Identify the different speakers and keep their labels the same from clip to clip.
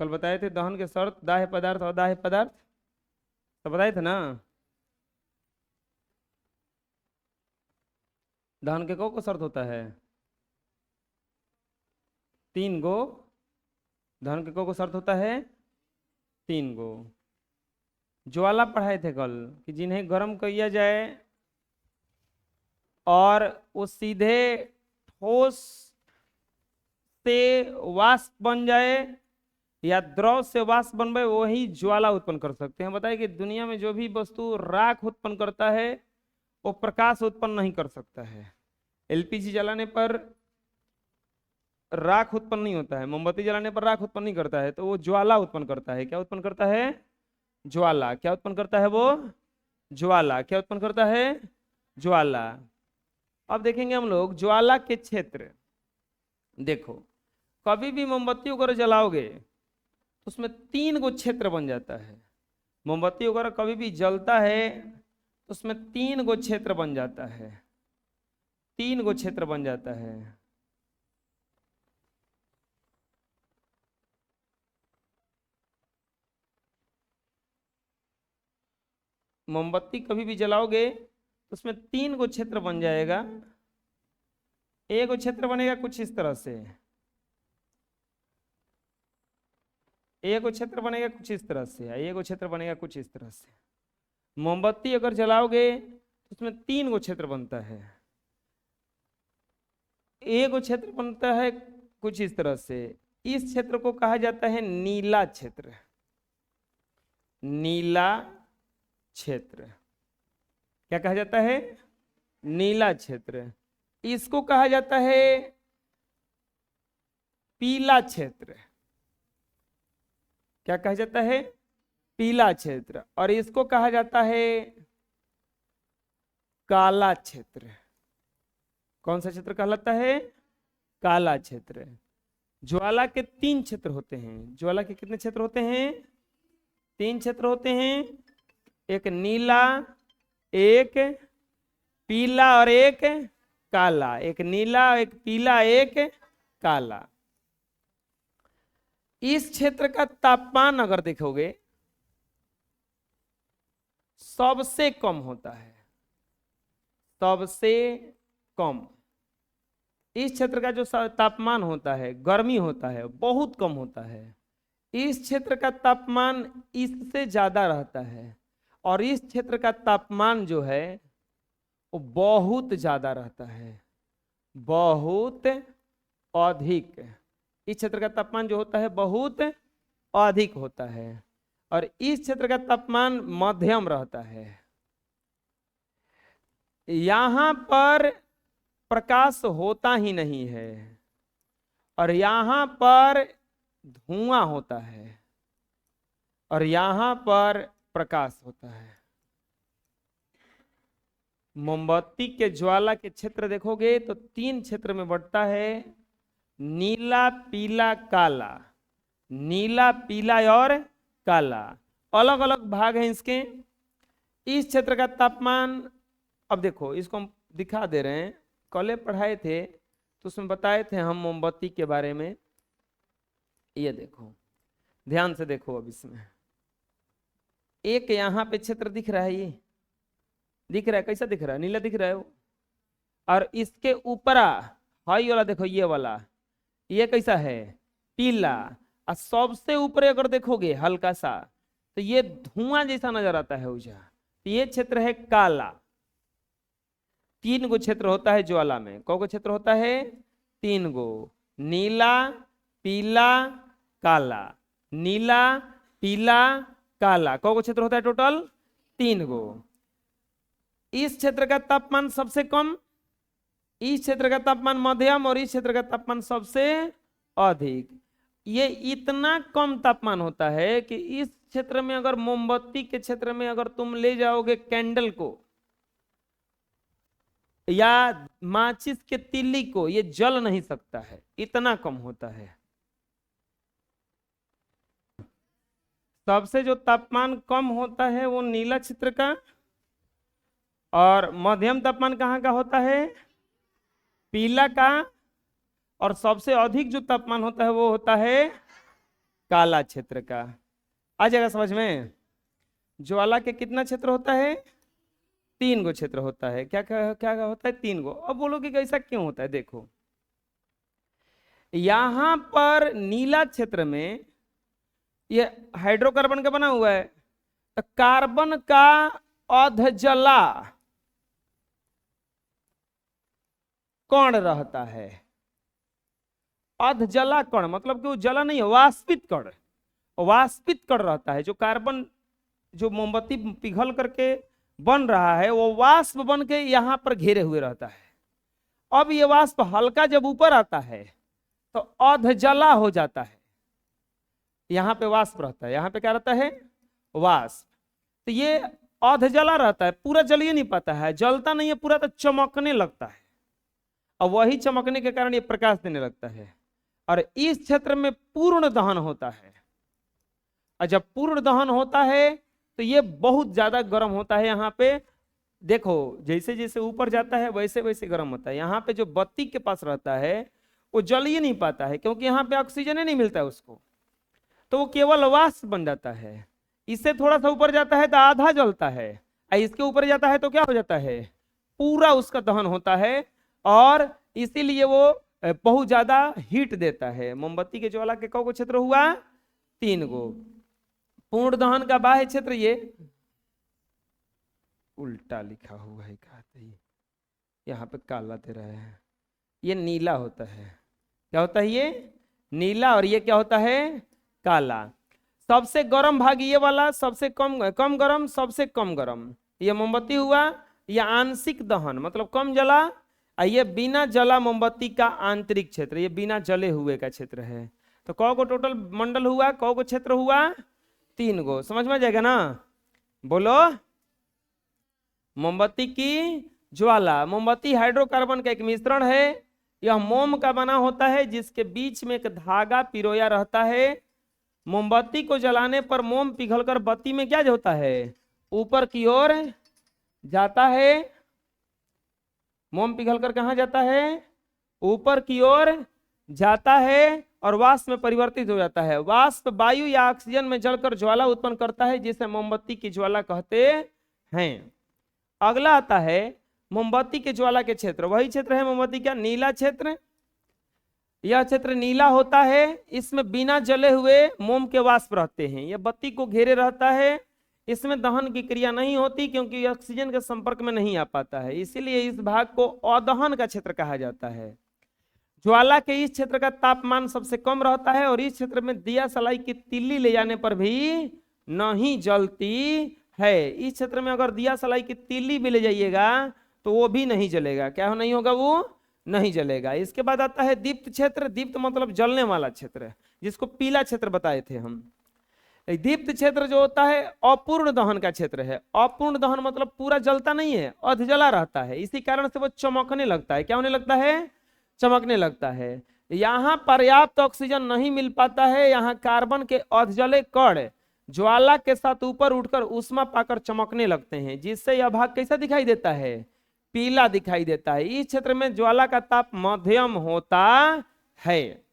Speaker 1: कल बताए थे दहन के शर्त दाह्य पदार्थ और दाह्य पदार्थ, तो बताए थे ना। दहन के को शर्त होता है 3 गो, दहन के को शर्त होता है 3 गो। ज्वाला पढ़ाए थे कल कि जिन्हें गर्म किया जाए और वो सीधे ठोस से वाष्प बन जाए या द्रव से वाष्प बन जाए, वही ज्वाला उत्पन्न कर सकते हैं। बताइए कि दुनिया में जो भी वस्तु राख उत्पन्न करता है वो प्रकाश उत्पन्न नहीं कर सकता है। एलपीजी जलाने पर राख उत्पन्न नहीं होता है, मोमबत्ती जलाने पर राख उत्पन्न नहीं करता है, तो वो ज्वाला उत्पन्न करता है। क्या उत्पन्न करता है? ज्वाला। क्या उत्पन्न करता है वो? ज्वाला। क्या उत्पन्न करता है? ज्वाला। अब देखेंगे हम लोग ज्वाला के क्षेत्र। देखो, कभी भी मोमबत्ती वगैरह जलाओगे तो उसमें 3 गो क्षेत्र बन जाता है। मोमबत्ती वगैरह कभी भी जलता है तो उसमें 3 गो क्षेत्र बन जाता है, 3 गो क्षेत्र बन जाता है। मोमबत्ती कभी भी जलाओगे तो उसमें 3 गो क्षेत्र बन जाएगा। एक गो क्षेत्र बनेगा कुछ इस तरह से, एक गो क्षेत्र बनेगा कुछ इस तरह से, एक गो क्षेत्र बनेगा कुछ इस तरह से। मोमबत्ती अगर जलाओगे तो उसमें 3 गो क्षेत्र बनता है। एक गो क्षेत्र बनता है कुछ इस तरह से। इस क्षेत्र को कहा जाता है नीला क्षेत्र। नीला क्षेत्र क्या कहा जाता है? नीला क्षेत्र। इसको कहा जाता है पीला क्षेत्र। क्या कहा जाता है? पीला क्षेत्र। और इसको कहा जाता है काला क्षेत्र। कौन सा क्षेत्र कहलाता है? काला क्षेत्र। ज्वाला के 3 क्षेत्र होते हैं। ज्वाला के कितने क्षेत्र होते हैं? 3 क्षेत्र होते हैं। एक नीला, एक पीला और एक काला। एक नीला, एक पीला, एक काला। इस क्षेत्र का तापमान अगर देखोगे सबसे कम होता है, सबसे कम। इस क्षेत्र का जो तापमान होता है, गर्मी होता है, बहुत कम होता है। इस क्षेत्र का तापमान इससे ज्यादा रहता है और इस क्षेत्र का तापमान जो है वो बहुत ज्यादा रहता है, बहुत अधिक। इस क्षेत्र का तापमान जो होता है बहुत अधिक होता है और इस क्षेत्र का तापमान मध्यम रहता है। यहां पर प्रकाश होता ही नहीं है और यहां पर धुआं होता है और यहां पर प्रकाश होता है। मोमबत्ती के ज्वाला के क्षेत्र देखोगे तो 3 क्षेत्र में बढ़ता है, नीला, पीला, काला। नीला, पीला और काला अलग अलग भाग हैं इसके। इस क्षेत्र का तापमान, अब देखो इसको हम दिखा दे रहे हैं, कल पढ़ाए थे तो उसमें बताए थे हम मोमबत्ती के बारे में। ये देखो, ध्यान से देखो। अब इसमें एक यहां पे क्षेत्र दिख रहा है, ये दिख रहा है, कैसा दिख रहा है? नीला दिख रहा है वो। और इसके ऊपर हाई वाला देखो, ये वाला, ये कैसा है? पीला। और सबसे ऊपर अगर देखोगे हल्का सा तो ये धुआं जैसा नजर आता है उजा, तो ये क्षेत्र है काला। 3 गो क्षेत्र होता है ज्वाला में। कौ गो क्षेत्र होता है? 3 गो। नीला, पीला, काला। नीला, पीला, काला। कौ गो क्षेत्र होता है टोटल? 3 गो। इस क्षेत्र का तापमान सबसे कम, इस क्षेत्र का तापमान मध्यम और इस क्षेत्र का तापमान सबसे अधिक। ये इतना कम तापमान होता है कि इस क्षेत्र में अगर मोमबत्ती के क्षेत्र में अगर तुम ले जाओगे कैंडल को या माचिस के तिल्ली को, ये जल नहीं सकता है, इतना कम होता है। सबसे जो तापमान कम होता है वो नीला क्षेत्र का, और मध्यम तापमान कहाँ का होता है? पीला का, और सबसे अधिक जो तापमान होता है वो होता है काला क्षेत्र का। आ जाएगा समझ में। ज्वाला के कितना क्षेत्र होता है? 3 गो क्षेत्र होता है। क्या क्या क्या क्या होता है? 3 गो। अब बोलोगे कि ऐसा क्यों होता है? देखो, यहां पर नीला क्षेत्र में ये हाइड्रोकार्बन का बना हुआ है, तो कार्बन का अधजला कण रहता है। अधजला कण मतलब कि वो जला नहीं है, वाष्पित कण। वाष्पित कण रहता है। जो कार्बन, जो मोमबत्ती पिघल करके बन रहा है, वो वाष्प बन के यहां पर घेरे हुए रहता है। अब ये वाष्प हल्का जब ऊपर आता है तो अधजला हो जाता है। यहां पे वाष्प रहता है, यहां पे क्या रहता है? वाष्प। तो ये अधजला रहता है, पूरा जल ही नहीं पाता है, जलता नहीं है पूरा, तो चमकने लगता है। और वही चमकने के कारण ये प्रकाश देने लगता है। और इस क्षेत्र में पूर्ण दहन होता है। और जब पूर्ण दहन होता है तो ये बहुत ज्यादा गर्म होता है। यहाँ पे देखो, जैसे जैसे ऊपर जाता है वैसे वैसे गर्म होता है। यहाँ पे जो बत्ती के पास रहता है वो जल ही नहीं पाता है, क्योंकि यहाँ पे ऑक्सीजन ही नहीं मिलता है उसको, तो वो केवल वाष्प बन जाता है। इससे थोड़ा सा ऊपर जाता है तो आधा जलता है, और इसके ऊपर जाता है तो क्या हो जाता है? पूरा उसका दहन होता है। और इसीलिए वो बहुत ज्यादा हीट देता है। मोमबत्ती के ज्वाला के कौ क्षेत्र हुआ? 3 गो। पूर्ण दहन का बाह्य क्षेत्र, ये उल्टा लिखा हुआ है, यहाँ पे काला दे रहा है, ये नीला होता है। क्या होता है? ये नीला। और ये क्या होता है? काला। सबसे गर्म भाग ये वाला, सबसे कम गर्म, सबसे कम गर्म ये मोमबत्ती हुआ। ये आंशिक दहन मतलब कम जला। और ये बिना जला मोमबत्ती का आंतरिक क्षेत्र, ये बिना जले हुए का क्षेत्र है। तो कौ को टोटल मंडल हुआ, कौ को क्षेत्र हुआ? 3 गो। समझ में आ जाएगा ना? बोलो। मोमबत्ती की ज्वाला, मोमबत्ती हाइड्रोकार्बन का एक मिश्रण है। यह मोम का बना होता है, जिसके बीच में एक धागा पिरोया रहता है। मोमबत्ती को जलाने पर मोम पिघलकर बत्ती में क्या होता है? ऊपर की ओर जाता है। मोम पिघलकर कहाँ जाता है? ऊपर की ओर जाता है और वाष्प में परिवर्तित हो जाता है। वाष्प वायु या ऑक्सीजन में जलकर ज्वाला उत्पन्न करता है, जिसे मोमबत्ती की ज्वाला कहते हैं। अगला आता है मोमबत्ती के ज्वाला के क्षेत्र। वही क्षेत्र है मोमबत्ती का नीला क्षेत्र। यह क्षेत्र नीला होता है। इसमें बिना जले हुए मोम के वाष्प रहते हैं। यह बत्ती को घेरे रहता है। इसमें दहन की क्रिया नहीं होती, क्योंकि ऑक्सीजन के संपर्क में नहीं आ पाता है। इसीलिए इस भाग को अदहन का क्षेत्र कहा जाता है। ज्वाला के इस क्षेत्र का तापमान सबसे कम रहता है, और इस क्षेत्र में दिया सलाई की तिल्ली ले जाने पर भी नहीं जलती है। इस क्षेत्र में अगर दिया सलाई की तिल्ली भी ले जाइएगा तो वो भी नहीं जलेगा। क्या नहीं होगा? वो नहीं जलेगा। इसके बाद आता है दीप्त क्षेत्र। दीप्त मतलब जलने वाला क्षेत्र, जिसको पीला क्षेत्र बताए थे हम। दीप्त क्षेत्र जो होता है अपूर्ण दहन का क्षेत्र है। अपूर्ण दहन मतलब पूरा जलता नहीं है, अधजला रहता है। इसी कारण से वो चमकने लगता है। क्या होने लगता है? चमकने लगता है। यहाँ पर्याप्त ऑक्सीजन नहीं मिल पाता है। यहाँ कार्बन के अधजले कण ज्वाला के साथ ऊपर उठकर ऊष्मा पाकर चमकने लगते हैं, जिससे यह भाग कैसा दिखाई देता है? पीला दिखाई देता है। इस क्षेत्र में ज्वाला का ताप मध्यम होता है।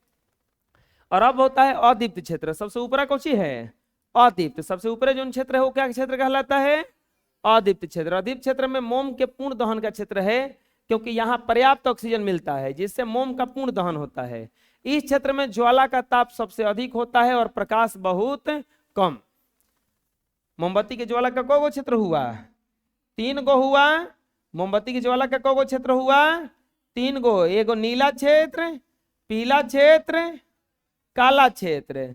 Speaker 1: और अब होता है अदीप्त क्षेत्र। सबसे ऊपर कौन सी है? अदीप्त। सबसे ऊपर जो क्षेत्र है वो क्या क्षेत्र कहलाता है? अदीप्त क्षेत्र। अदीप्त क्षेत्र में मोम के पूर्ण दहन का क्षेत्र है, क्योंकि यहाँ पर्याप्त ऑक्सीजन मिलता है, जिससे मोम का पूर्ण दहन होता है। इस क्षेत्र में ज्वाला का ताप सबसे अधिक होता है और प्रकाश बहुत कम। मोमबत्ती के ज्वाला का कौ क्षेत्र हुआ? 3 गो हुआ। मोमबत्ती की ज्वाला का कौ क्षेत्र हुआ? 3 गो। एगो नीला क्षेत्र, पीला क्षेत्र, काला क्षेत्र।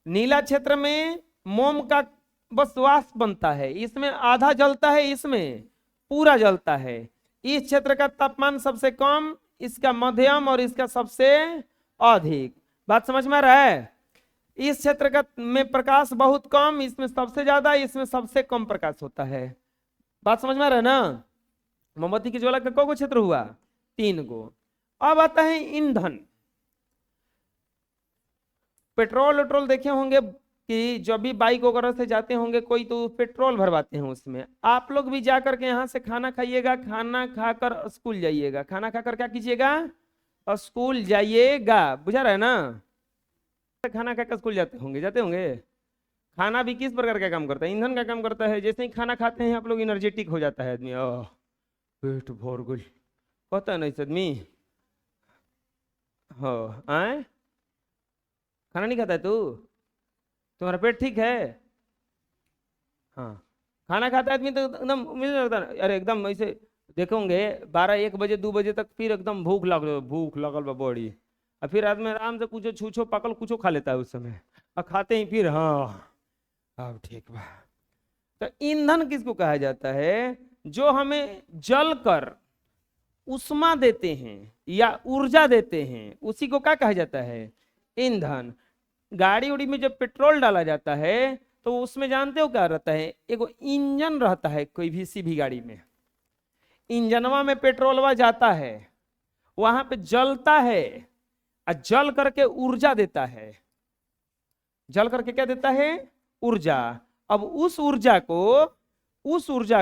Speaker 1: नीला क्षेत्र में मोम का बस वाष्प बनता है, इसमें आधा जलता है, इसमें पूरा जलता है। इस क्षेत्र का तापमान सबसे कम, इसका मध्यम और इसका सबसे अधिक। बात समझ में आ रहा है? इस क्षेत्र का में प्रकाश बहुत कम, इसमें सबसे ज्यादा, इसमें सबसे कम प्रकाश होता है। बात समझ में आ रहा है ना? मोमबत्ती की ज्वाला का कौ क्षेत्र हुआ? 3 गो। अब आता है ईंधन। पेट्रोल देखे होंगे कि जब भी बाइक वगैरह से जाते होंगे कोई, तो पेट्रोल भरवाते हैं उसमें। आप लोग भी जाकर के यहाँ से खाना खाइएगा, खाना खाकर स्कूल जाइएगा। खाना खाकर क्या कीजिएगा? स्कूल जाइएगा। बुझा रहा है ना? खाना खाकर स्कूल जाते होंगे। खाना भी किस प्रकार का काम करता है? ईंधन का काम करता है। जैसे ही खाना खाते हैं आप लोग, एनर्जेटिक हो जाता है आदमी, पेट भर गई, कहता है नहीं आदमी। हो आए, खाना नहीं खाता है तू? तुम्हारा पेट ठीक है? हाँ, खाना खाता है आदमी तो एकदम मुझे लगता है, अरे एकदम ऐसे देखोगे 12-1 बजे 2 बजे तक, फिर एकदम भूख लगल बा बड़ी, और फिर आदमी आराम से कुछ छूछो पकल कुछो खा लेता है उस समय, और खाते ही फिर हाँ अब ठीक बा। तो ईंधन किसको कहा जाता है? जो हमें जल कर उष्मा देते हैं या ऊर्जा देते हैं, उसी को क्या कहा जाता है? ईंधन। गाड़ी उड़ी में जब पेट्रोल डाला जाता है तो उसमें जानते हो क्या रहता है? एगो इंजन रहता है। कोई भी सी भी गाड़ी में इंजनवा में पेट्रोलवा जाता है, वहां पे जलता है, और जल करके ऊर्जा देता है। जल करके क्या देता है? ऊर्जा। अब उस ऊर्जा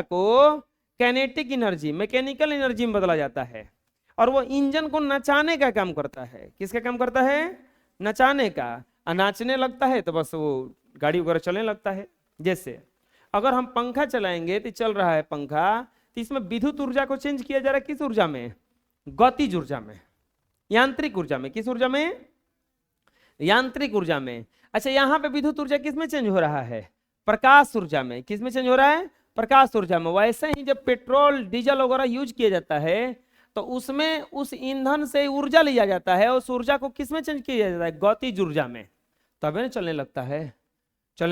Speaker 1: को कैनेटिक एनर्जी, मैकेनिकल एनर्जी में बदला जाता है, और वो इंजन को नचाने का काम करता है। किसका काम करता है? नचाने का। नाचने लगता है तो बस वो गाड़ी वगैरह चलने लगता है। जैसे अगर हम पंखा चलाएंगे तो चल रहा है पंखा, तो इसमें विद्युत ऊर्जा को चेंज किया जा रहा है किस ऊर्जा में? गतिज ऊर्जा में, यांत्रिक ऊर्जा में। किस ऊर्जा में? यांत्रिक ऊर्जा में। अच्छा, यहाँ पे विद्युत ऊर्जा किस में चेंज हो रहा है? प्रकाश ऊर्जा में। किस में चेंज हो रहा है? प्रकाश ऊर्जा में। वैसे ही जब पेट्रोल डीजल वगैरह यूज किया जाता है तो उसमें उस ईंधन से ऊर्जा लिया जाता है, उस ऊर्जा को किस में चेंज किया जाता है? गतिज ऊर्जा में। तभी ना चलने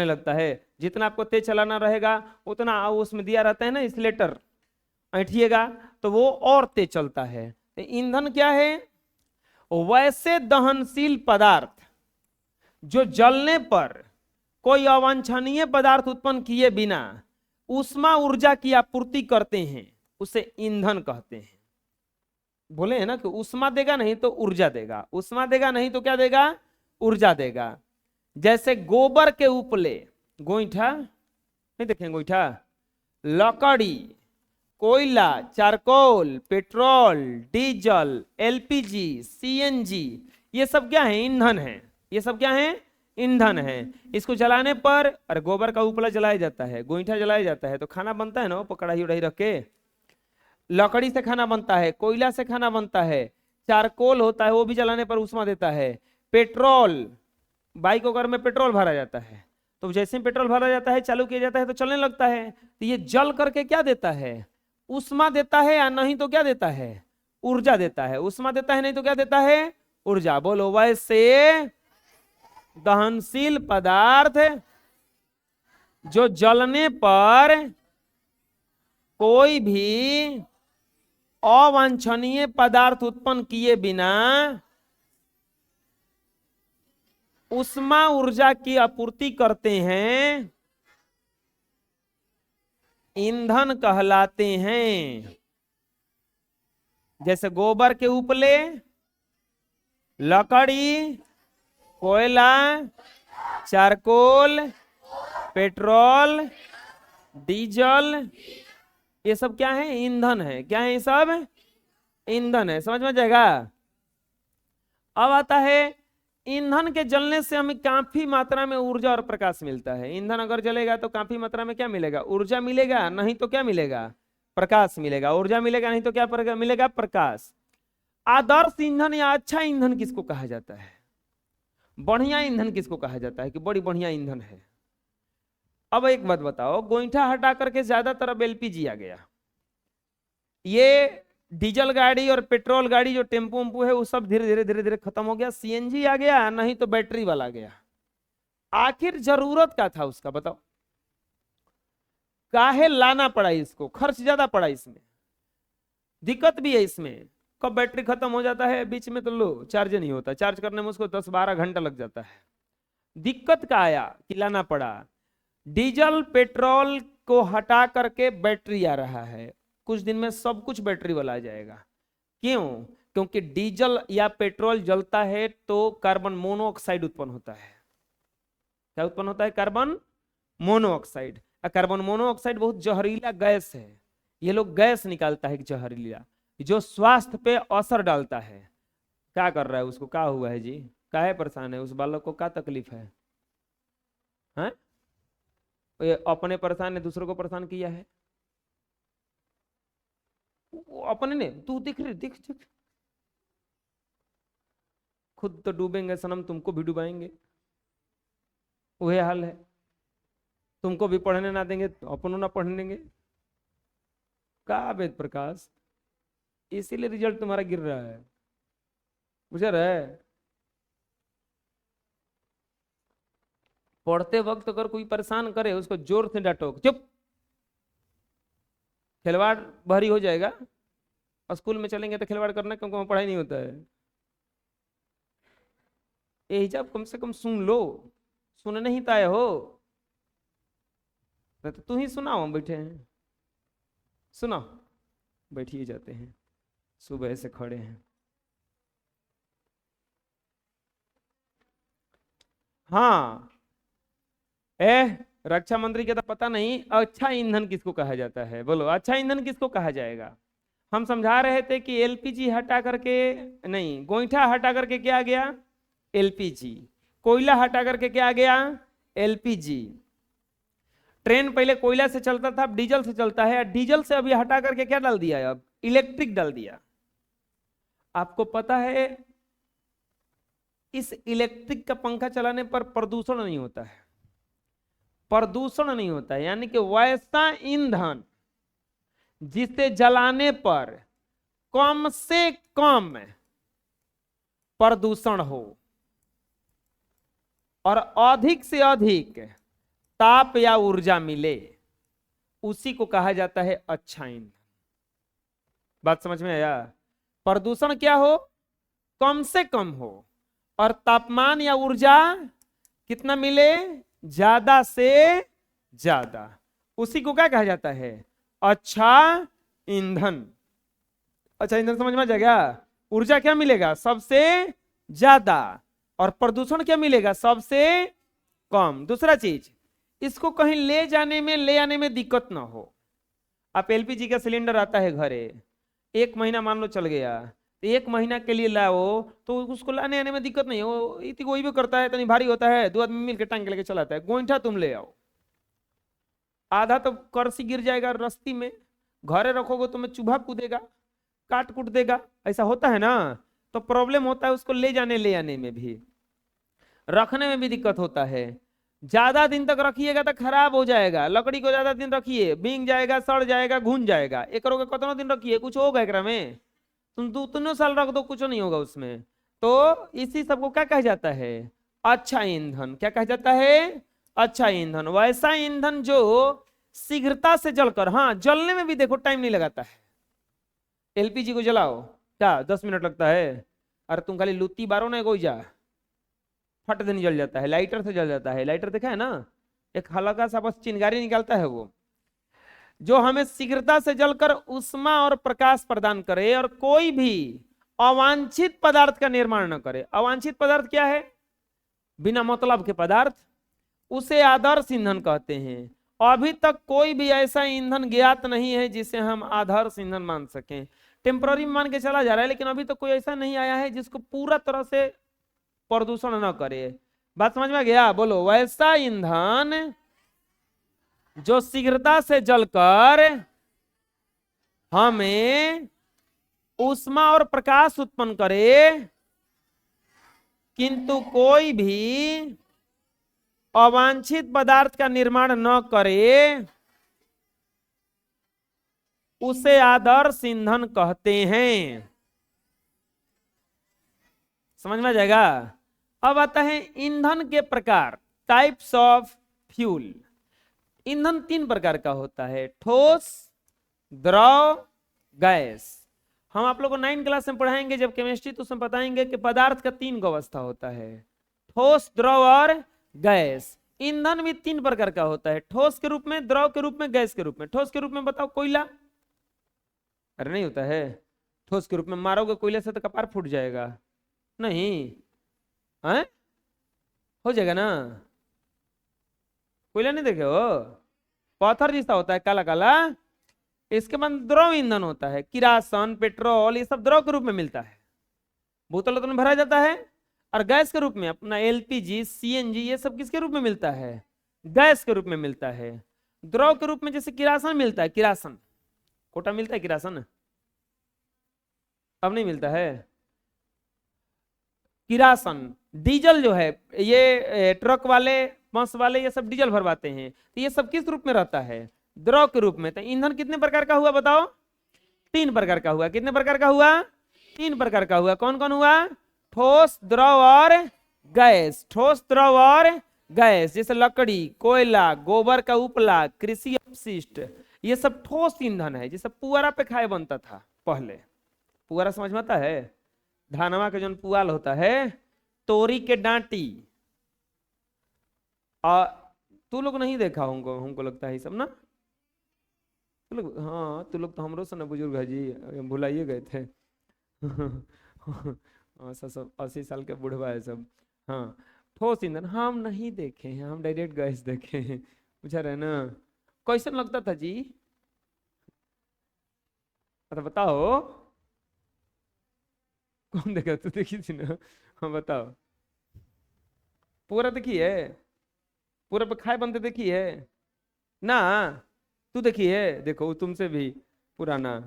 Speaker 1: लगता है। जितना आपको तेज चलाना रहेगा उतना उसमें दिया रहता है ना इंसुलेटर, ऐठिएगा तो वो और तेज चलता है। तो ईंधन क्या है? वैसे दहनशील पदार्थ जो जलने पर कोई अवांछनीय पदार्थ उत्पन्न किए बिना ऊष्मा ऊर्जा की आपूर्ति करते हैं, उसे ईंधन कहते हैं। बोले है ना कि ऊष्मा देगा नहीं तो ऊर्जा देगा, ऊष्मा देगा नहीं तो क्या देगा? ऊर्जा देगा। जैसे गोबर के उपले, गोईठा नहीं देखेंगे, गोईठा, लकड़ी, कोयला, charcoal, petrol, diesel, LPG, CNG, ये सब क्या है? ईंधन है। ये सब क्या है? ईंधन है। इसको जलाने पर, अरे गोबर का उपला जलाया जाता है, गोईठा जलाया जाता है तो खाना बनता है ना, वो कढ़ाई उड़ाई रख के। लकड़ी से खाना बनता है, कोयला से खाना बनता है, चारकोल होता है वो भी जलाने पर ऊष्मा देता है। पेट्रोल, बाइक वगैरह में पेट्रोल भरा जाता है, तो जैसे ही पेट्रोल भरा जाता है चालू किया जाता है तो चलने लगता है। तो ये जल करके क्या देता है? ऊष्मा देता है, या नहीं तो क्या देता है? ऊर्जा देता है। ऊष्मा देता है, नहीं तो क्या देता है? ऊर्जा। बोलो, वैसे दहनशील पदार्थ जो जलने पर कोई भी अवांछनीय पदार्थ उत्पन्न किए बिना ऊष्मा ऊर्जा की आपूर्ति करते हैं, ईंधन कहलाते हैं। जैसे गोबर के उपले, लकड़ी, कोयला, चारकोल, पेट्रोल, डीजल, ये सब क्या है? ईंधन है। क्या है? ये सब ईंधन है। समझ में जाएगा? अब आता है ईंधन के जलने से हमें काफी मात्रा में ऊर्जा और प्रकाश मिलता है। ईंधन अगर जलेगा तो काफी मात्रा में क्या मिलेगा? ऊर्जा मिलेगा, नहीं तो क्या मिलेगा? प्रकाश मिलेगा। ऊर्जा मिलेगा, नहीं तो क्या मिलेगा? प्रकाश। आदर्श ईंधन या अच्छा ईंधन किसको कहा जाता है? बढ़िया ईंधन किसको कहा जाता है कि बड़ी बढ़िया ईंधन है? अब एक बात बताओ, गोईठा हटा करके ज्यादातर अब एलपीजी आ गया। ये डीजल गाड़ी और पेट्रोल गाड़ी जो टेम्पो वेम्पो है वो सब धीरे धीरे खत्म हो गया। सीएनजी आ गया, नहीं तो बैटरी वाला आ गया। आखिर जरूरत क्या था उसका बताओ? काहे लाना पड़ा इसको? खर्च ज्यादा पड़ा इसमें, दिक्कत भी है इसमें। कब बैटरी खत्म हो जाता है बीच में तो लो चार्ज नहीं होता, चार्ज करने में उसको 10-12 घंटा लग जाता है। दिक्कत का आया कि लाना पड़ा। डीजल पेट्रोल को हटा करके बैटरी आ रहा है, कुछ दिन में सब कुछ बैटरी वाला आ जाएगा। क्यों? क्योंकि डीजल या पेट्रोल जलता है तो कार्बन मोनोऑक्साइड उत्पन्न होता है। क्या उत्पन्न होता है? Carbon monoxide. कार्बन मोनोऑक्साइड बहुत जहरीला गैस है। ये लोग गैस निकालता है जहरीला, जो स्वास्थ्य पे असर डालता है। क्या कर रहा है उसको? क्या हुआ है जी? काहे परेशान है? उस बालक को क्या तकलीफ है? हैं? ये अपने परेशान है, दूसरों को परेशान किया है। वो अपने ने, तू दिख रही, दिख दिख, खुद तो डूबेंगे सनम, तुमको भी डुबाएंगे। वही हाल है, तुमको भी पढ़ने ना देंगे तो अपनों ना पढ़ने देंगे। का वेद प्रकाश, इसीलिए रिजल्ट तुम्हारा गिर रहा है, बुझा रहा है? पढ़ते वक्त अगर कोई परेशान करे उसको जोर से डांटो, चुप, खिलवाड़ भारी हो जाएगा। स्कूल में चलेंगे तो खिलवाड़ करना, क्योंकि वहां पढ़ाई नहीं होता है। ये हिजाब कम से कम सुन लो, सुन नहीं पाए हो तो तू ही सुनाओ, हम बैठे हैं, सुना, बैठिए जाते हैं, सुबह से खड़े हैं। हाँ, रक्षा मंत्री के तो पता नहीं अच्छा ईंधन किसको कहा जाता है, बोलो अच्छा ईंधन किसको कहा जाएगा? हम समझा रहे थे कि एलपीजी हटा करके, नहीं, गोईठा हटा करके क्या आ गया? एलपीजी। कोयला हटा करके क्या आ गया? एलपीजी। ट्रेन पहले कोयला से चलता था, अब डीजल से चलता है। डीजल से अभी हटा करके क्या डाल दिया है? अब इलेक्ट्रिक डाल दिया। आपको पता है इस इलेक्ट्रिक का पंखा चलाने पर प्रदूषण नहीं होता है, प्रदूषण नहीं होता है, यानी कि वैसा ईंधन जिसे जलाने पर कम से कम प्रदूषण हो और अधिक से अधिक ताप या ऊर्जा मिले, उसी को कहा जाता है अच्छा ईंधन। बात समझ में आया? प्रदूषण क्या हो? कम से कम हो, और तापमान या ऊर्जा कितना मिले? ज्यादा से ज्यादा, उसी को क्या कहा जाता है? अच्छा ईंधन। अच्छा ईंधन समझ में आ जाएगा? ऊर्जा क्या मिलेगा? सबसे ज्यादा, और प्रदूषण क्या मिलेगा? सबसे कम। दूसरा चीज, इसको कहीं ले जाने में, ले आने में दिक्कत ना हो। आप एलपीजी का सिलेंडर आता है घरे, 1 महीना मान लो चल गया, 1 महीना के लिए लाओ तो उसको लाने आने में दिक्कत नहीं है। वो इतनी कोई भी करता है, तो नहीं भारी होता है, 2 आदमी मिलकर टांग के लेके चलाता है। गोईठा तुम ले आओ, आधा तो करसी गिर जाएगा रस्ती में, घरे रखोगे तो मैं चूहा कूदेगा, काट कूट देगा, ऐसा होता है ना। तो प्रॉब्लम होता है उसको ले जाने ले आने में भी, रखने में भी दिक्कत होता है। ज्यादा दिन तक रखिएगा तो खराब हो जाएगा। लकड़ी को ज्यादा दिन रखिए, भींग जाएगा, सड़ जाएगा, घुन जाएगा। एकरों के कितना दिन रखिए, कुछ होगा एकरा में? तुम 2-3 साल रख दो, कुछ नहीं होगा उसमें। तो इसी सबको क्या कहा जाता है? अच्छा ईंधन। क्या कहा जाता है? अच्छा ईंधन। वैसा ईंधन जो शीघ्रता से जलकर, हाँ जलने में भी देखो टाइम नहीं लगाता है। एलपीजी को जलाओ क्या 10 मिनट लगता है? अरे तुम खाली लुत्ती बारो ना, कोई जा फट दिन जल जाता है। लाइटर से जल जाता है, लाइटर देखा है ना, एक हल्का सा बस चिंगारी निकालता है वो, जो हमें शीघ्रता से जलकर उष्मा और प्रकाश प्रदान करे और कोई भी अवांछित पदार्थ का निर्माण न करे। अवांछित पदार्थ क्या है? बिना मतलब के पदार्थ, उसे आदर्श ईंधन कहते हैं। अभी तक कोई भी ऐसा ईंधन ज्ञात नहीं है जिसे हम आदर्श ईंधन मान सकें। टेम्पररी मान के चला जा रहा है, लेकिन अभी तक कोई ऐसा नहीं आया है जिसको पूरा तरह से प्रदूषण न करे। बात समझ में गया? बोलो, वैसा ईंधन जो शीघ्रता से जलकर हमें ऊष्मा और प्रकाश उत्पन्न करे, किंतु कोई भी अवांछित पदार्थ का निर्माण न करे, उसे आदर्श ईंधन कहते हैं। समझ में आ जाएगा? अब आता है ईंधन के प्रकार, टाइप्स ऑफ फ्यूल। ईंधन 3 प्रकार का होता है, ठोस, द्रव, गैस। हम आप लोगों को 9 क्लास में पढ़ाएंगे जब केमिस्ट्री, तो उसमें बताएंगे कि पदार्थ का 3 अवस्था होता है, ठोस, द्रव और गैस। ईंधन भी 3 प्रकार का होता है, ठोस के रूप में, द्रव के रूप में, गैस के रूप में। ठोस के रूप में बताओ, कोयला। अरे नहीं होता है। ठोस के रूप में मारोगे कोयले से तो कपार फूट जाएगा, नहीं है? हो जाएगा ना? कोयला नहीं देखे हो? पत्थर जैसा होता है, काला काला। इसके बाद द्रव ईंधन होता है, किरासन, पेट्रोल, ये सब द्रव के रूप में मिलता है। बोतल में भरा जाता है, और गैस के रूप में अपना एलपीजी, सीएनजी, ये सब किसके रूप में मिलता है? गैस के रूप में मिलता है। द्रव के रूप में जैसे किरासन मिलता है, किरासन कोटा मिलता है, किरासन अब नहीं मिलता है। किरासन डीजल जो है, ये ट्रक वाले, बस वाले, ये सब डीजल भरवाते हैं, तो ये सब किस रूप में रहता है? द्रव के रूप में। तो ईंधन कितने प्रकार का हुआ बताओ? 3 प्रकार का हुआ। कितने प्रकार का हुआ? 3 प्रकार का हुआ। कौन कौन हुआ? ठोस, द्रव और गैस। ठोस, द्रव और गैस। जैसे लकड़ी, कोयला, गोबर का उपला, कृषि अपशिष्ट, ये सब ठोस ईंधन है। जैसे पुअरा पे खाए बनता था पहले, पुअरा समझ में आता है? धानवा के जो पुआल होता है, तोरी के डांटी, और तू लोग नहीं देखा होंगे, हमको लगता है ये सब ना, तू लोग, हाँ तू लोग तो हमरो से ना बुजुर्ग है जी, हम भुलाइए गए थे। हाँ, सब 80 साल के बुढ़वा है सब। हाँ, ठोस ईंधन हम नहीं देखे हैं, हम डायरेक्ट गैस देखे हैं। पूछा रहे ना कैसन लगता था जी? अच्छा बताओ, कौन देखा? तू देखी थी ना? हाँ बताओ। पूरा देखी है? पूरा पे खाए बनते देखी है ना? तू देखी है? देखो तुमसे भी पुराना।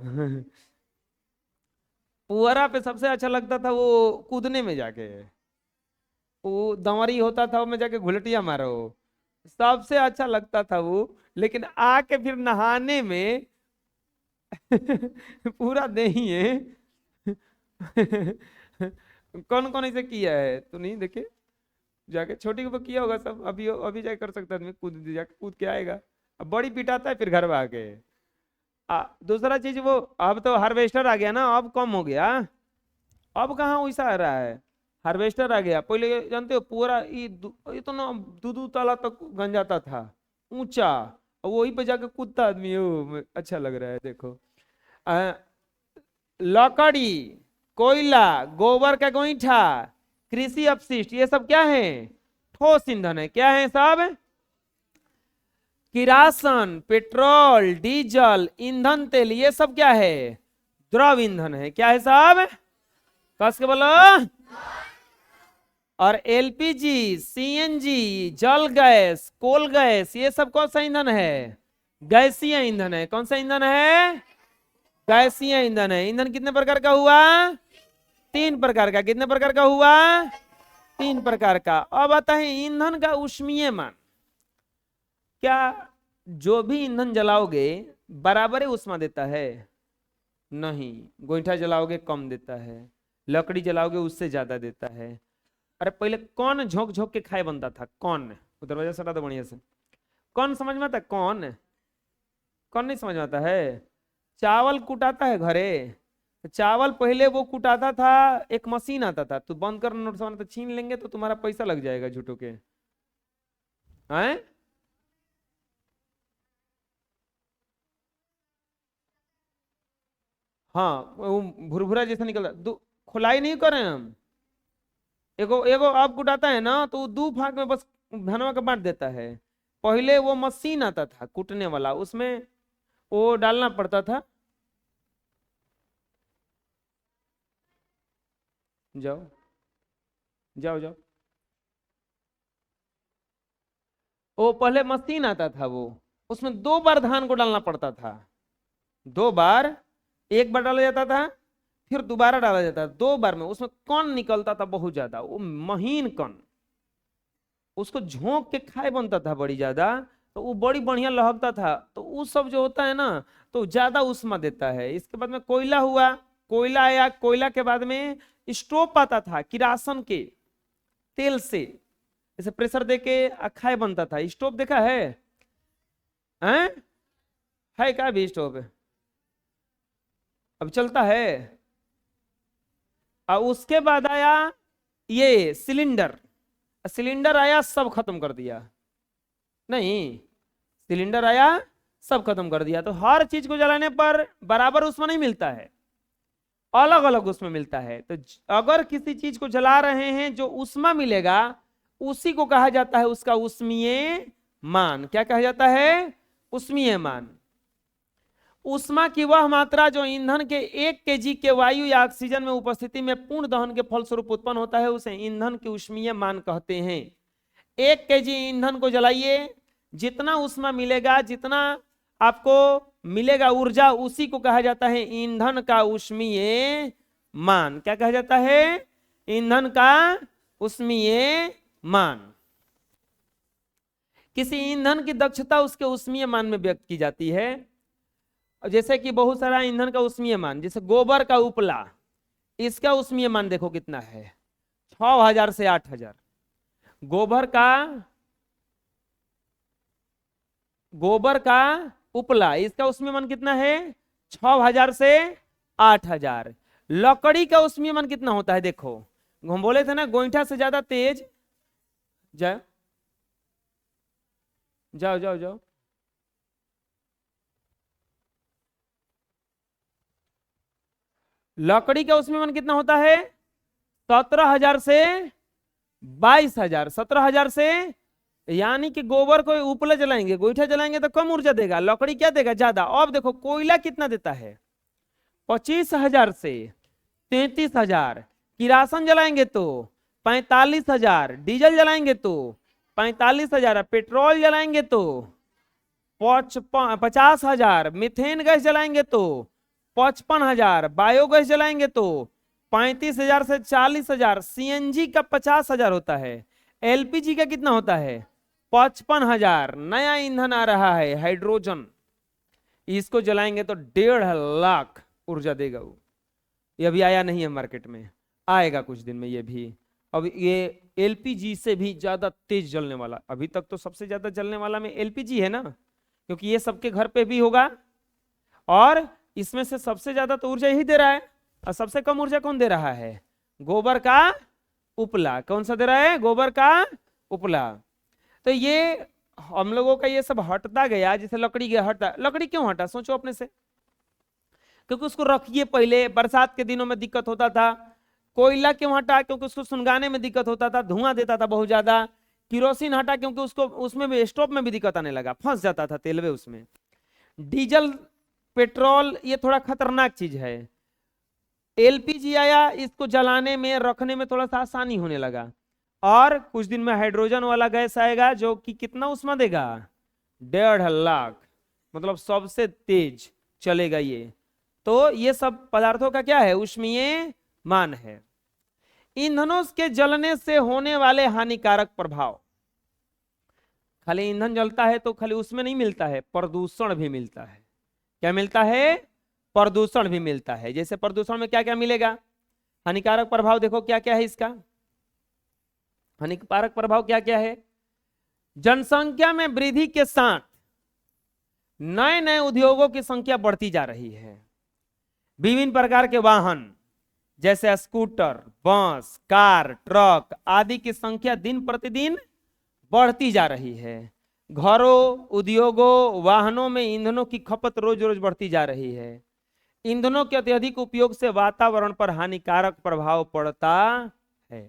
Speaker 1: पुअरा पे सबसे अच्छा लगता था वो कूदने में जाके, वो दंवरी होता था उसमें जाके घुलटिया मारो, सबसे अच्छा लगता था वो। लेकिन आके फिर नहाने में पूरा नहीं है। कौन कौन ऐसे किया है? तू नहीं देखे? जाके छोटी के ऊपर किया होगा सब। अभी अभी जाके कर सकता है आदमी, कूद जाके कूद के आएगा। अब बड़ी पिटाता है फिर घर में आके। दूसरा चीज वो, अब तो हार्वेस्टर आ गया ना, अब कम हो गया। अब कहाँ वैसा आ रहा है, हार्वेस्टर आ गया। पहले जानते हो पूरा ये तो ना दू ताला तक गन जाता था, ऊंचा, और वहीं पे जाके कूदता आदमी। अच्छा लग रहा है देखो। आ, लकड़ी, कोयला, गोबर का गोईठा, कृषि अपशिष्ट, ये सब क्या है? ठोस ईंधन है। क्या है सब? किरासन, पेट्रोल, डीजल, ईंधन तेल, ये सब क्या है? द्रव ईंधन है। क्या है सब? कस के बोलो। और एलपीजी, सीएनजी, जल गैस, कोल गैस, ये सब कौन सा ईंधन है? गैसीय ईंधन है। कौन सा ईंधन है? गैसीय ईंधन है। ईंधन कितने प्रकार का हुआ? 3 प्रकार का। कितने प्रकार का हुआ? 3 प्रकार का। अब आता है ईंधन का ऊष्मीय मान। क्या जो भी ईंधन जलाओगे बराबर ही ऊष्मा देता है? नहीं। गोईठा जलाओगे कम देता है, लकड़ी जलाओगे उससे ज्यादा देता है। अरे पहले कौन झोंक झोंक के खाए बनता था? कौन? दरवाजा सटा दो बढ़िया से। कौन समझ में आता? कौन? कौन नहीं समझ में आता है? चावल कुटाता है घरे, चावल पहले वो कुटाता था, एक मशीन आता था, तू बंद कर नोट तो छीन लेंगे तो तुम्हारा पैसा लग जाएगा झूठों के। हैं? हाँ, वो भुरभुरा जैसा निकलता, खुलाई नहीं करें हम। एगो एगो आप कुटाता है ना, तो 2 भाग में बस धनवा का बांट देता है। पहले वो मशीन आता था कूटने वाला, उसमें वो डालना पड़ता था। जाओ जाओ जाओ। वो पहले मशीन आता था, वो उसमें 2 बार धान को डालना पड़ता था। 2 बार, एक बार डाला जाता था, फिर दोबारा डाला जाता था। 2 बार में उसमें कण निकलता था बहुत ज्यादा, वो महीन कण, उसको झोंक के खाए बनता था बड़ी ज्यादा, तो वो बड़ी बढ़िया लहकता था। तो वो सब जो होता है ना, तो ज्यादा उष्मा देता है। इसके बाद में कोयला हुआ, कोयला आया, कोयला के बाद में स्टोव आता था किरासन के तेल से, जैसे प्रेशर देके खाए बनता था। स्टोव देखा है? हैं? है क्या भी स्टोव? अब चलता है। और उसके बाद आया ये सिलेंडर। सिलेंडर आया, सब खत्म कर दिया। नहीं, सिलेंडर आया, सब खत्म कर दिया। तो हर चीज को जलाने पर बराबर उसमें नहीं मिलता है, अलग अलग उसमें मिलता है। तो अगर किसी चीज को जला रहे हैं, जो उष्मा मिलेगा उसी को कहा जाता है उसका ऊष्मीय मान। क्या कहा जाता है? ऊष्मीय मान। ऊष्मा की वह मात्रा जो ईंधन के 1 kg के वायु या ऑक्सीजन में उपस्थिति में पूर्ण दहन के फलस्वरूप उत्पन्न होता है उसे ईंधन के ऊष्मीय मान कहते हैं। 1 kg ईंधन को जलाइए, जितना ऊष्मा मिलेगा, जितना आपको मिलेगा ऊर्जा, उसी को कहा जाता है ईंधन का ऊष्मीय मान। क्या कहा जाता है? ईंधन का ऊष्मीय मान। किसी ईंधन की दक्षता उसके ऊष्मीय मान में व्यक्त की जाती है। जैसे कि बहुत सारा ईंधन का ऊष्मीय मान, जैसे गोबर का उपला, इसका ऊष्मीय मान देखो कितना है, 6000 से 8000। गोबर का उपला, इसका ऊष्मीय मान कितना है? 6000 से 8000। लकड़ी का ऊष्मीय मान कितना होता है? देखो, हम बोले थे ना गोईठा से ज्यादा तेज। जाओ जाओ जाओ जाओ। लकड़ी का ऊष्मीय मान कितना होता है? 17000 से 22000। 17000 से, यानी कि गोबर को उपला जलाएंगे, गोईठा जलाएंगे तो कम ऊर्जा देगा, लकड़ी क्या देगा? ज्यादा। अब देखो कोयला कितना देता है? 25000 से 33000। किरासन जलाएंगे तो 45000, डीजल जलाएंगे तो 45000, पेट्रोल जलाएंगे तो 50000, मीथेन गैस जलाएंगे तो 55000, बायोगैस जलाएंगे तो 35000 से 40000, सीएनजी का 50000 होता है, एलपीजी का कितना होता है? 55000। नया ईंधन आ रहा है हाइड्रोजन, इसको जलाएंगे तो 1.5 लाख ऊर्जा देगा वो। ये अभी आया नहीं है मार्केट में, आएगा कुछ दिन में ये भी। अब ये एलपीजी से भी ज्यादा तेज जलने वाला, अभी तक तो सबसे ज्यादा जलने वाला में एलपीजी है ना, क्योंकि ये सबके घर पे भी होगा और इसमें से सबसे ज्यादा तो ऊर्जा यही दे रहा है। और सबसे कम ऊर्जा कौन दे रहा है? गोबर का उपला। कौन सा दे रहा है? गोबर का उपला। तो ये हम लोगों का ये सब हटता गया, जैसे लकड़ी गया हटता। लकड़ी क्यों हटा? सोचो अपने से। क्योंकि उसको रखिए, पहले बरसात के दिनों में दिक्कत होता था। कोयला क्यों हटा? क्योंकि उसको सुनगाने में दिक्कत होता था, धुआं देता था बहुत ज्यादा। किरोसिन हटा क्योंकि उसको उसमें भी, स्टोव में भी दिक्कत आने लगा, फंस जाता था तेलवे उसमें। डीजल, पेट्रोल, ये थोड़ा खतरनाक चीज है। एलपीजी आया, इसको जलाने में, रखने में थोड़ा सा आसानी होने लगा। और कुछ दिन में हाइड्रोजन वाला गैस आएगा जो कि कितना उष्मा देगा? 1.5 लाख, मतलब सबसे तेज चलेगा ये। तो ये सब पदार्थों का क्या है? ऊष्मीय मान है। ईंधनों के जलने से होने वाले हानिकारक प्रभाव। खाली ईंधन जलता है तो खाली उसमें नहीं मिलता है, प्रदूषण भी मिलता है। क्या मिलता है? प्रदूषण भी मिलता है। जैसे प्रदूषण में क्या क्या मिलेगा? हानिकारक प्रभाव देखो क्या क्या है इसका। हानिकारक प्रभाव क्या क्या है? जनसंख्या में वृद्धि के साथ नए नए उद्योगों की संख्या बढ़ती जा रही है। विभिन्न प्रकार के वाहन जैसे स्कूटर, बस, कार, ट्रक आदि की संख्या दिन प्रतिदिन बढ़ती जा रही है। घरों, उद्योगों, वाहनों में ईंधनों की खपत रोज रोज बढ़ती जा रही है। ईंधनों के अत्यधिक उपयोग से वातावरण पर हानिकारक प्रभाव पड़ता है।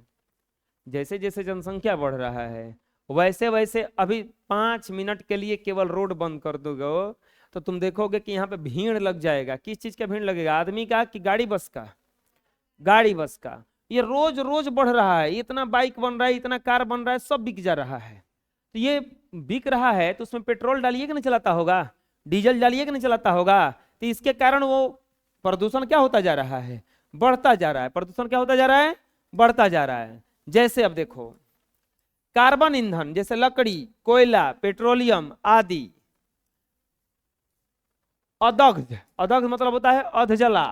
Speaker 1: जैसे जैसे जनसंख्या बढ़ रहा है वैसे वैसे, अभी 5 मिनट के लिए केवल रोड बंद कर दोगे तो तुम देखोगे कि यहाँ पे भीड़ लग जाएगा। किस चीज का भीड़ लगेगा? आदमी का कि गाड़ी बस का? गाड़ी बस का। ये रोज रोज बढ़ रहा है, इतना बाइक बन रहा है, इतना कार बन रहा है, सब बिक जा रहा है। तो ये बिक रहा है तो उसमें पेट्रोल डालिए कि नहीं चलाता होगा, डीजल डालिए कि नहीं चलाता होगा। तो इसके कारण वो प्रदूषण क्या होता जा रहा है? बढ़ता जा रहा है। प्रदूषण क्या होता जा रहा है? बढ़ता जा रहा है। जैसे अब देखो, कार्बन ईंधन जैसे लकड़ी, कोयला, पेट्रोलियम आदि अदग्ध, अदग्ध मतलब होता है अधजला,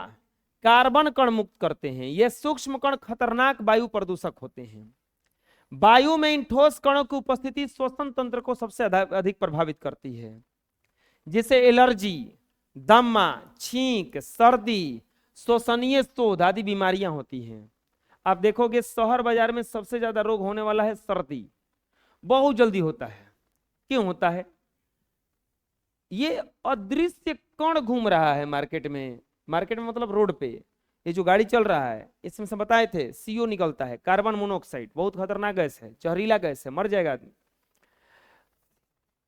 Speaker 1: कार्बन कण मुक्त करते हैं। ये सूक्ष्म कण खतरनाक वायु प्रदूषक होते हैं। वायु में इन ठोस कणों की उपस्थिति श्वसन तंत्र को सबसे अधिक प्रभावित करती है, जिसे एलर्जी, दमा, छींक, सर्दी, श्वसनीय शोथ आदि बीमारियां होती हैं। आप देखोगे शहर बाजार में सबसे ज्यादा रोग होने वाला है सर्दी, बहुत जल्दी होता है। क्यों होता है? ये अदृश्य कण घूम रहा है मार्केट में। मार्केट में मतलब रोड पे ये जो गाड़ी चल रहा है इसमें से बताए थे सीओ निकलता है, कार्बन मोनोऑक्साइड, बहुत खतरनाक गैस है, जहरीला गैस है, मर जाएगा आदमी।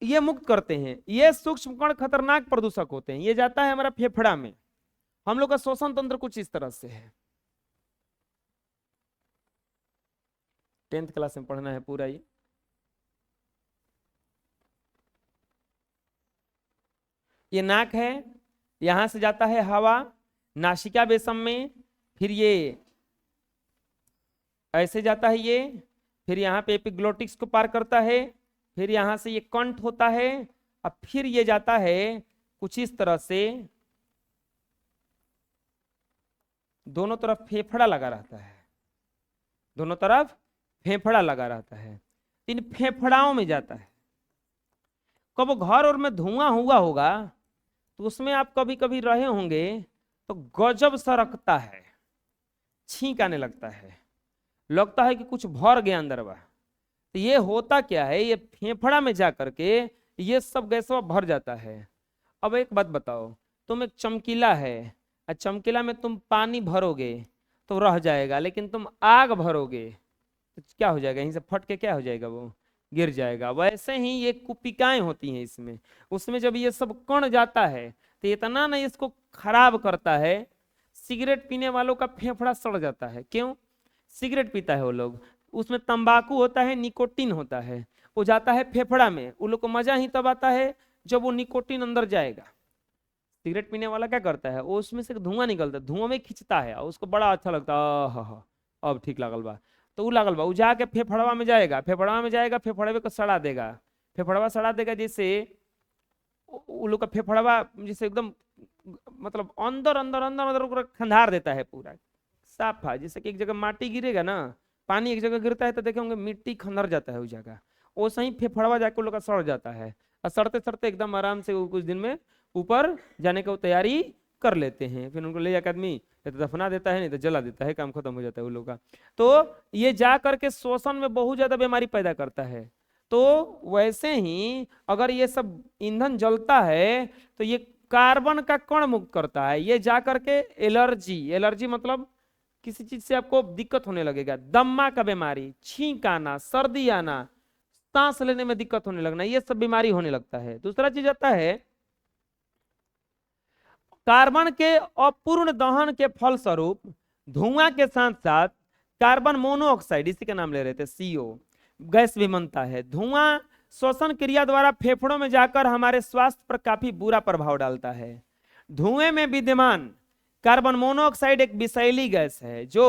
Speaker 1: ये मुक्त करते हैं। ये सूक्ष्म कण खतरनाक प्रदूषक होते हैं। ये जाता है हमारा फेफड़ा में। हम लोग का श्वसन तंत्र कुछ इस तरह से है। 10th क्लास में पढ़ना है पूरा ये नाक है, यहां से जाता है हवा नासिका बेसम में, फिर ये ऐसे जाता है ये, फिर यहाँ पे एपिग्लोटिक्स को पार करता है, फिर यहां से ये कंठ होता है, अब फिर ये जाता है कुछ इस तरह से, दोनों तरफ फेफड़ा लगा रहता है, दोनों तरफ फेफड़ा लगा रहता है, इन फेफड़ाओं में जाता है। कब घर और में धुआं हुआ होगा तो उसमें आप कभी कभी रहे होंगे तो गजब सा रखता है, छींक आने लगता है, लगता है कि कुछ भर गया अंदर बा। तो ये होता क्या है, ये फेफड़ा में जा करके ये सब गैसवा भर जाता है। अब एक बात बताओ, तुम एक चमकीला है, चमकीला में तुम पानी भरोगे तो रह जाएगा, लेकिन तुम आग भरोगे तो क्या हो जाएगा, यहीं से फट के क्या हो जाएगा, वो गिर जाएगा। वैसे ही ये कुपिकाएं होती हैं इसमें, उसमें जब ये सब कण जाता है तो इतना नहीं इसको खराब करता है, सिगरेट पीने वालों का फेफड़ा सड़ जाता है। क्यों? सिगरेट पीता है वो लोग, उसमें तंबाकू होता है, निकोटीन होता है, वो जाता है फेफड़ा में, उन लोग को मजा ही तब आता है जब वो निकोटीन अंदर जाएगा। सिगरेट पीने वाला क्या करता है, वो उसमें से धुआं निकलता है, धुआं में खींचता है और उसको बड़ा अच्छा लगता है, हा अब ठीक लागल बा, तो वो लागल बा, वो जाके फेफड़वा में जाएगा, फेफड़वा में जाएगा, फेफड़वे को सड़ा देगा, फेफड़वा सड़ा देगा, जैसे वो लोग का फेफड़वा जैसे एकदम मतलब अंदर अंदर अंदर अंदर पूरा खंडार देता है, पूरा साफा। जैसे कि एक जगह माटी गिरेगा ना, पानी एक जगह गिरता है तो देखे होंगे मिट्टी खंडर जाता है उस जगह, वो सही फेफड़वा जाके लोग का सड़ जाता है, और सड़ते सड़ते एकदम आराम से वो कुछ दिन में ऊपर जाने का तैयारी कर लेते हैं। फिर उनको ले जाकर आदमी या तो दफना देता है, नहीं तो जला देता है, काम खत्म हो जाता है उन लोग का। तो ये जा करके श्वसन में बहुत ज्यादा बीमारी पैदा करता है। तो वैसे ही अगर ये सब ईंधन जलता है तो ये कार्बन का कण मुक्त करता है, ये जा करके एलर्जी, एलर्जी मतलब किसी चीज से आपको दिक्कत होने लगेगा, दम्मा का बीमारी, छींक आना, सर्दी आना, सांस लेने में दिक्कत होने लगना, ये सब बीमारी होने लगता है। दूसरा चीज आता है कार्बन के अपूर्ण दहन के फलस्वरूप धुआं के साथ साथ कार्बन मोनोऑक्साइड, इसी का नाम ले रहे थे, CO गैस भी बनता है। धुआं श्वसन क्रिया द्वारा फेफड़ों में जाकर हमारे स्वास्थ्य पर काफी बुरा प्रभाव डालता है। धुएं में विद्यमान कार्बन मोनोऑक्साइड एक विषैली गैस है जो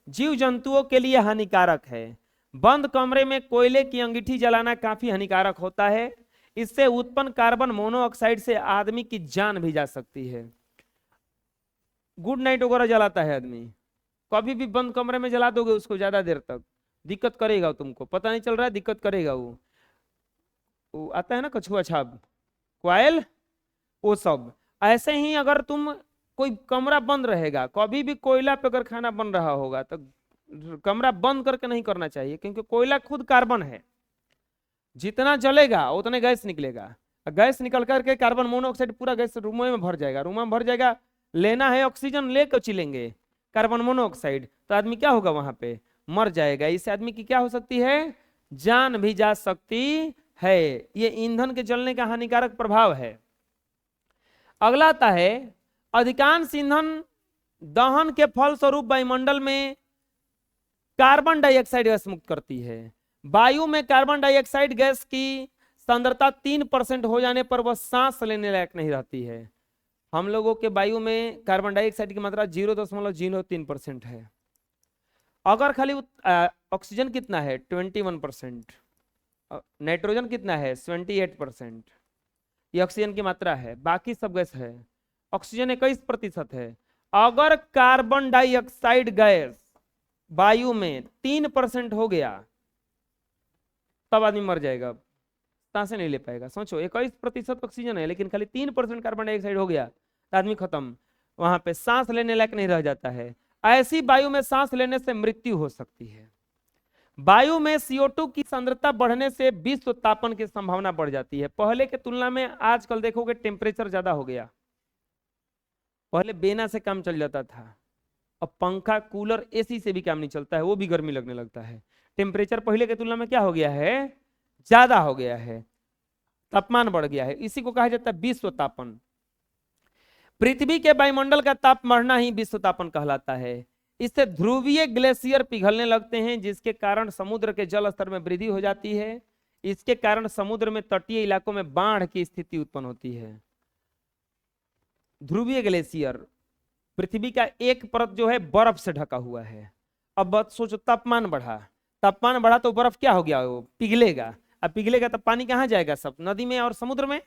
Speaker 1: जीव जंतुओं के लिए हानिकारक है। बंद कमरे में कोयले की अंगीठी जलाना काफी हानिकारक होता है, इससे उत्पन्न कार्बन मोनोऑक्साइड से आदमी की जान भी जा सकती है। गुड नाइट वगैरह जलाता है आदमी, कभी भी बंद कमरे में जला दोगे उसको ज्यादा देर तक, दिक्कत करेगा, तुमको पता नहीं चल रहा है, दिक्कत करेगा। वो आता है ना कछुआ छाप, क्वाइल, वो सब। ऐसे ही अगर तुम कोई कमरा बंद रहेगा, कभी भी कोयला पे अगर खाना बन रहा होगा तो कमरा बंद करके नहीं करना चाहिए, क्योंकि कोयला खुद कार्बन है, जितना जलेगा उतने गैस निकलेगा, गैस निकल करके कार्बन मोनोऑक्साइड पूरा गैस रूम में भर जाएगा, रूम में भर जाएगा, लेना है ऑक्सीजन लेकर चिलेंगे कार्बन मोनोऑक्साइड, तो आदमी क्या होगा, वहां पे मर जाएगा। इससे आदमी की क्या हो सकती है, जान भी जा सकती है। ये ईंधन के जलने का हानिकारक प्रभाव है। अगला आता है अधिकांश ईंधन दहन के फलस्वरूप वायुमंडल में कार्बन डाइऑक्साइड गैस मुक्त करती है। वायु में कार्बन डाइऑक्साइड गैस की सांद्रता 3% हो जाने पर वह सांस लेने लायक नहीं रहती है। हम लोगों के वायु में कार्बन डाइऑक्साइड की मात्रा 0.03% है। अगर खाली ऑक्सीजन कितना है 21%, नाइट्रोजन कितना है 78%, ये ऑक्सीजन की मात्रा है, बाकी सब गैस है। ऑक्सीजन 21% है। अगर कार्बन डाइऑक्साइड गैस वायु में 3% हो गया तब आदमी मर जाएगा, सांसें नहीं ले पाएगा। सोचो 21% ऑक्सीजन है लेकिन खाली 3% कार्बन डाइऑक्साइड हो गया तो आदमी खत्म, वहां पे सांस लेने लायक नहीं रह जाता है। ऐसी वायु में सांस लेने से मृत्यु हो सकती है। वायु में CO2 की सांद्रता बढ़ने से विश्व तापन की संभावना बढ़ जाती है। पहले के तुलना में आजकल देखोगे टेम्परेचर ज्यादा हो गया, पहले बेना से काम चल जाता था, अब पंखा कूलर AC से भी काम नहीं चलता है, वो भी गर्मी लगने लगता है। टेम्परेचर पहले के तुलना में क्या हो गया है, ज्यादा हो गया है। तापमान बढ़ गया है, इसी को कहा जाता है विश्व तापन। पृथ्वी के वायुमंडल का ताप बढ़ना ही विश्व तापन कहलाता है। इससे ध्रुवीय ग्लेशियर पिघलने लगते हैं, जिसके कारण समुद्र के जल स्तर में वृद्धि हो जाती है। इसके कारण समुद्र में तटीय इलाकों में बाढ़ की स्थिति उत्पन्न होती है। ध्रुवीय ग्लेशियर, पृथ्वी का एक परत जो है बर्फ से ढका हुआ है। अब बात सोचो, तापमान बढ़ा तो बर्फ क्या हो गया, वो पिघलेगा। अब पिघलेगा तो पानी कहाँ जाएगा, सब नदी में और समुद्र में।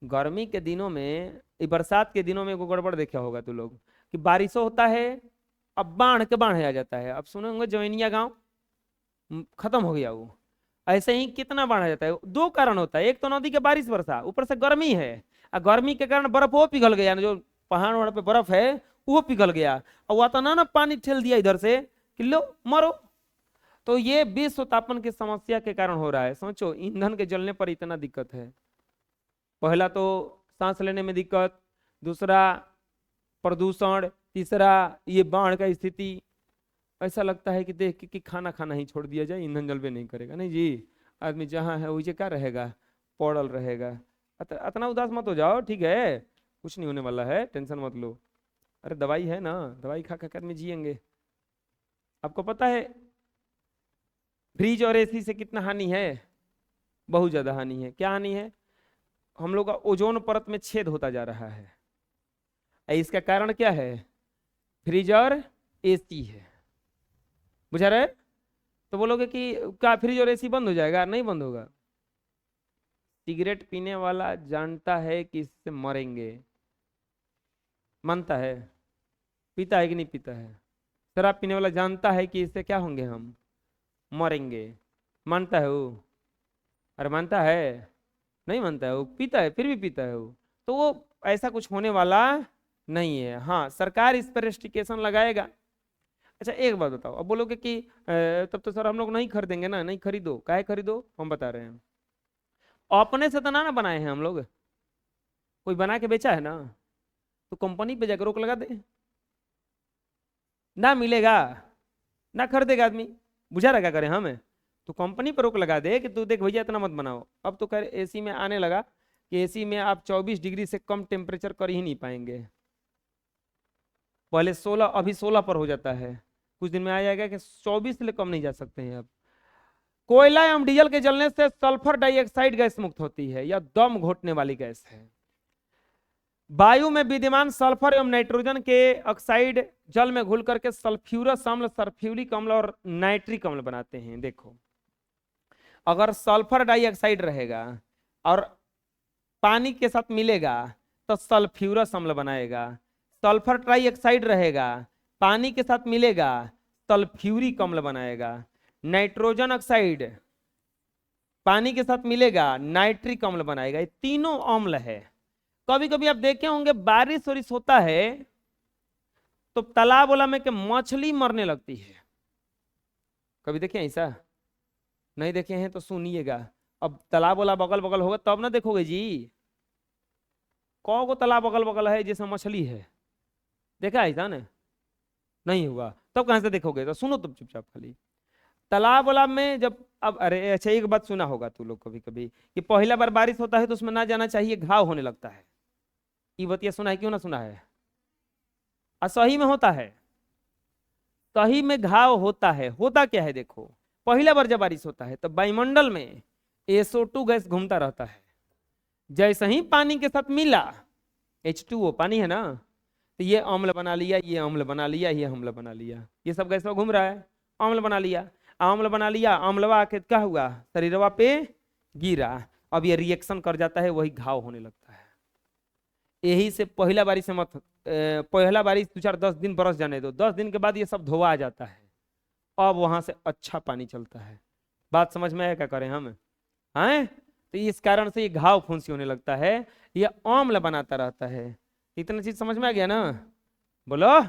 Speaker 1: गर्मी के दिनों में, बरसात के दिनों में को गड़बड़ देखा होगा तू लोग कि बारिश होता है, अब बाढ़ के बाढ़ आ जाता है। अब सुने होंगे जवैनिया गांव खत्म हो गया, वो ऐसे ही कितना बाढ़ आ जाता है। दो कारण होता है, एक तो नदी के बारिश वर्षा, ऊपर से गर्मी है, और गर्मी के कारण बर्फ वो पिघल गया, जो पहाड़ वहाड़ पे बर्फ है वो पिघल गया, और वो ना पानी ठेल दिया इधर से कि लो मरो। तो ये विश्व तापन की समस्या के कारण हो रहा है। सोचो, ईंधन के जलने पर इतना दिक्कत है। पहला तो सांस लेने में दिक्कत, दूसरा प्रदूषण, तीसरा ये बाढ़ का स्थिति। ऐसा लगता है कि देख कि खाना खाना ही छोड़ दिया जाए, ईंधन जलबे नहीं करेगा। नहीं जी, आदमी जहाँ है वही क्या रहेगा, पड़ल रहेगा। इतना उदास मत हो जाओ, ठीक है, कुछ नहीं होने वाला है, टेंशन मत लो। अरे दवाई है ना, दवाई खा खा कर आदमी जिएंगे। आपको पता है फ्रिज और एसी से कितना हानि है? बहुत ज्यादा हानि है। क्या हानि है? हम लोग का ओजोन परत में छेद होता जा रहा है। इसका कारण क्या है? फ्रिज और एसी है। बुझा रहे? तो बोलोगे कि क्या फ्रिज और एसी बंद हो जाएगा? नहीं बंद होगा। सिगरेट पीने वाला जानता है कि इससे मरेंगे, मानता है, पीता है कि नहीं पीता है? शराब पीने वाला जानता है कि इससे क्या होंगे, हम मरेंगे, मानता है वो? अरे मानता है? नहीं मानता है वो, पीता है, फिर भी पीता है वो। तो वो ऐसा कुछ होने वाला नहीं है। हाँ, सरकार इस पर रेस्ट्रिक्शन लगाएगा। अच्छा एक बात बताओ, अब बोलोगे कि तब तो सर हम लोग नहीं खरीदेंगे ना। नहीं खरीदो, काहे खरीदो, हम बता रहे हैं। अपने से तो ना बनाए हैं हम लोग, कोई बना के बेचा है ना, तो कंपनी पे जाकर रोक लगा दे, ना मिलेगा ना खरीदेगा आदमी। बुझा रहा क्या करें हमें? तो कंपनी पर रोक लगा दे कि तू देख भैया इतना मत बनाओ। अब तो खैर एसी में आने लगा कि एसी में आप 24 डिग्री से कम टेम्परेचर कर ही नहीं पाएंगे। पहले 16, अभी 16 पर हो जाता है, कुछ दिन में आ जाएगा कि 24 से कम नहीं जा सकते हैं। अब कोयला एवं डीजल के जलने से सल्फर डाइऑक्साइड गैस मुक्त होती है, यह दम घोटने वाली गैस है। वायु में विद्यमान सल्फर एवं नाइट्रोजन के ऑक्साइड जल में घुल करके सल्फ्यूरस अम्ल, सल्फ्यूरिक अम्ल और नाइट्रिक अम्ल बनाते हैं। देखो, अगर सल्फर डाइऑक्साइड रहेगा और पानी के साथ मिलेगा तो सल्फ्यूरस अम्ल बनाएगा। सल्फर ट्राइऑक्साइड रहेगा, पानी के साथ मिलेगा, सल्फ्यूरिक अम्ल बनाएगा। नाइट्रोजन ऑक्साइड पानी के साथ मिलेगा, नाइट्रिक अम्ल बनाएगा। ये तीनों अम्ल है। कभी कभी आप देखे होंगे बारिश वारिश होता है तो तालाब वाला में के मछली मरने लगती है। कभी देखे ऐसा? नहीं देखे हैं तो सुनिएगा। अब तालाब वाला बगल बगल होगा तब ना देखोगे जी। कौ तालाब बगल बगल है जिसमें मछली है? देखा है ऐसा ना? नहीं हुआ तब कहां से देखोगे? तो सुनो तुम चुपचाप खाली। तालाब वाला में जब, अब अरे अच्छा एक बात सुना होगा तू लोग कभी कभी कि पहला बार बारिश होता है तो उसमें ना जाना चाहिए, घाव होने लगता है। ये बतिया सुना है? क्यों ना सुना है? सही में होता है, सही में घाव होता है। होता क्या है देखो, पहला बार जब बारिश होता है तो वायुमंडल में SO2 गैस घूमता रहता है। जैसे ही पानी के साथ मिला, H2O पानी है ना, तो ये अम्ल बना लिया, ये अम्ल बना लिया, ये अम्ल बना लिया, ये सब गैस में घूम रहा है, अम्ल बना लिया। अम्ल बना लिया, अम्लवा आके क्या हुआ, शरीरवा पे गिरा। अब ये रिएक्शन कर जाता है, वही घाव होने लगता है। यही से पहला बारिश से मत, पहला बारिश 2-4-10 दिन बरस जाने दो, 10 दिन के बाद ये सब धोआ आ जाता है। अब वहां से अच्छा पानी चलता है। बात समझ में आया क्या करें हम? हैं? तो इस कारण से ये घाव फुंसी होने लगता है, ये अम्ल बनाता रहता है। इतना चीज समझ में आ गया ना? बोलो।